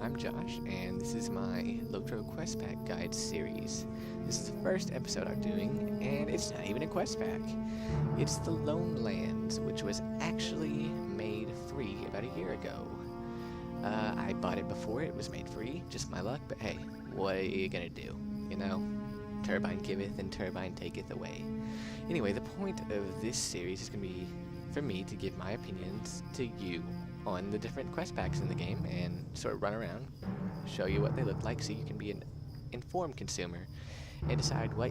I'm Josh, and this is my LOTRO Quest Pack Guide series. This is the first episode I'm doing, and it's not even a quest pack. It's the Lone Lands, which was actually made free about a year ago. I bought it before it was made free, just my luck, but hey, what are you gonna do? You know, turbine giveth and turbine taketh away. Anyway, the point of this series is gonna be for me to give my opinions to you on the different quest packs in the game and sort of run around, show you what they look like so you can be an informed consumer and decide what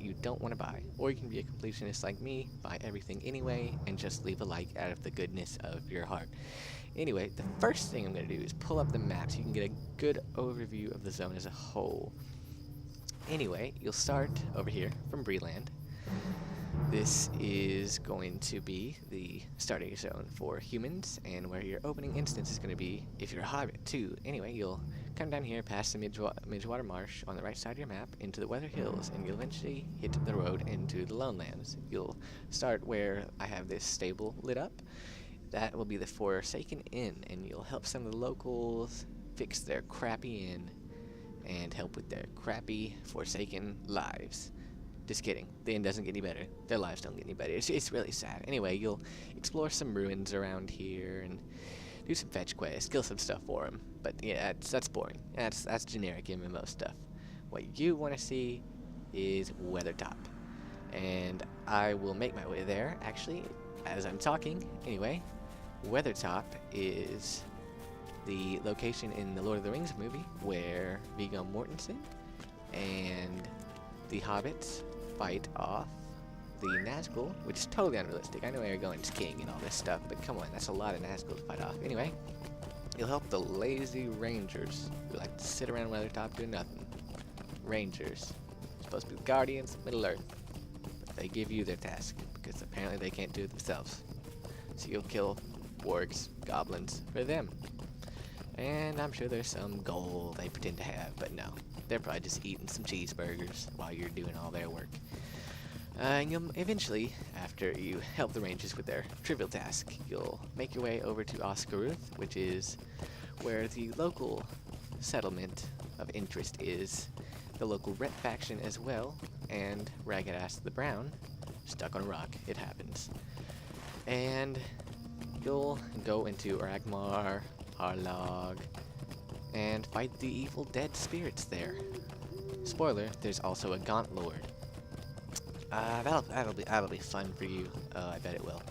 you don't want to buy. Or you can be a completionist like me, buy everything anyway, and just leave a like out of the goodness of your heart. Anyway, the first thing I'm going to do is pull up the map so you can get a good overview of the zone as a whole. Anyway, you'll start over here from Breland. This is going to be the starting zone for humans, and where your opening instance is going to be if you're a hobbit too. Anyway, you'll come down here past the Midgewater Marsh on the right side of your map into the Weather Hills, and you'll eventually hit the road into the Lone Lands. You'll start where I have this stable lit up. That will be the Forsaken Inn, and you'll help some of the locals fix their crappy inn and help with their crappy Forsaken lives. Just kidding. The inn doesn't get any better. Their lives don't get any better. It's really sad. Anyway, you'll explore some ruins around here and do some fetch quests, kill some stuff for them. But yeah, that's boring. That's generic MMO stuff. What you want to see is Weathertop, and I will make my way there actually as I'm talking. Anyway, Weathertop is the location in the Lord of the Rings movie where Viggo Mortensen and the hobbits fight off the Nazgul, which is totally unrealistic. I know Aragorn's king and all this stuff, but come on, that's a lot of Nazgul to fight off. Anyway, you'll help the lazy rangers who like to sit around Weathertop doing nothing. Rangers, supposed to be the guardians of Middle Earth, but they give you their task because apparently they can't do it themselves. So you'll kill wargs, goblins for them. And I'm sure there's some gold they pretend to have, but no. They're probably just eating some cheeseburgers while you're doing all their work. And you'll eventually, after you help the rangers with their trivial task, you'll make your way over to Oscaruth, which is where the local settlement of interest is, the local Ret faction as well, and Ragged-Ass the Brown, stuck on a rock. It happens. And you'll go into Oragmar, Harlog, and fight the evil dead spirits there. Spoiler, there's also a Gaunt Lord. That'll be fun for you. I bet it will.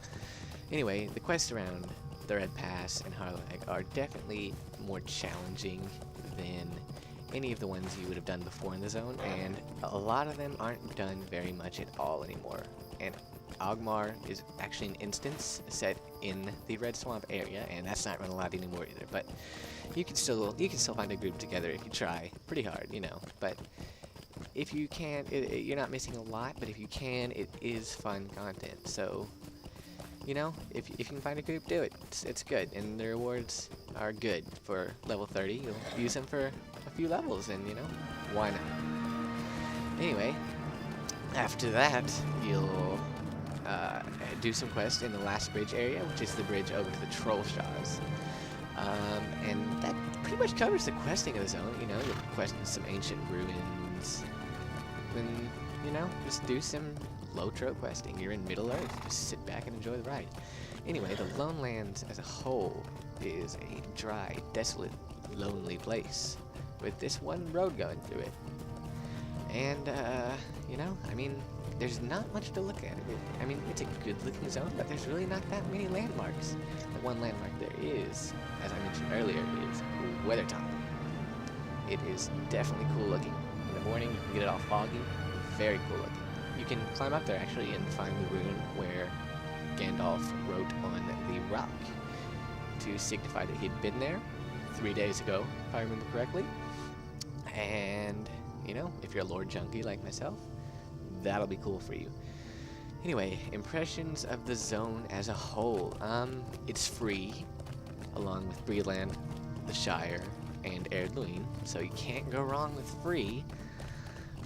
Anyway, the quests around the Red Pass and Harlog are definitely more challenging than any of the ones you would have done before in the zone, and a lot of them aren't done very much at all anymore. And Ogmar is actually an instance set in the Red Swamp area, and that's not run a lot anymore either. But you can still find a group together if you try pretty hard, you know. But if you can't, you're not missing a lot. But if you can, it is fun content. So, you know, if you can find a group, do it. It's good, and the rewards are good for level 30. You'll use them for a few levels, and you know, why not? Anyway, after that, you'll do some quests in the last bridge area, which is the bridge over to the Troll Shaws. And that pretty much covers the questing of the zone. You know, you'll quest in some ancient ruins. Then, you know, just do some LOTRO questing. You're in Middle Earth. Just sit back and enjoy the ride. Anyway, the Lone Lands as a whole is a dry, desolate, lonely place with this one road going through it. And, you know, I mean, there's not much to look at. I mean, it's a good-looking zone, but there's really not that many landmarks. The one landmark there is, as I mentioned earlier, is Weathertop. It is definitely cool-looking. In the morning, you can get it all foggy. Very cool-looking. You can climb up there, actually, and find the rune where Gandalf wrote on the rock to signify that he'd been there 3 days ago, if I remember correctly. And, you know, if you're a Lord Junkie like myself, that'll be cool for you. Anyway, impressions of the zone as a whole. It's free, along with Breland, the Shire, and Erdluin, so you can't go wrong with free.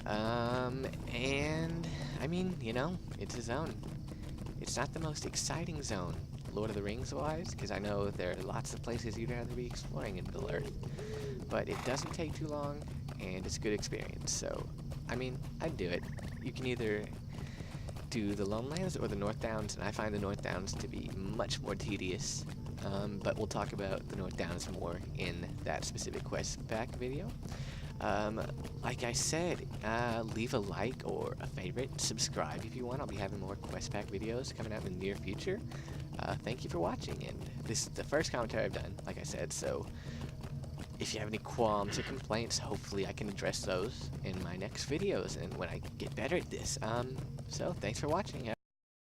And, I mean, you know, it's a zone. It's not the most exciting zone. Lord of the Rings wise, because I know there are lots of places you'd rather be exploring in Middle Earth. But it doesn't take too long, and it's a good experience. So, I mean, I'd do it. You can either do the Lone Lands or the North Downs, and I find the North Downs to be much more tedious. But we'll talk about the North Downs more in that specific quest pack video. Like I said, leave a like or a favorite, subscribe if you want. I'll be having more quest pack videos coming out in the near future. Thank you for watching, and this is the first commentary I've done, like I said, so if you have any qualms or complaints, hopefully I can address those in my next videos and when I get better at this. So thanks for watching.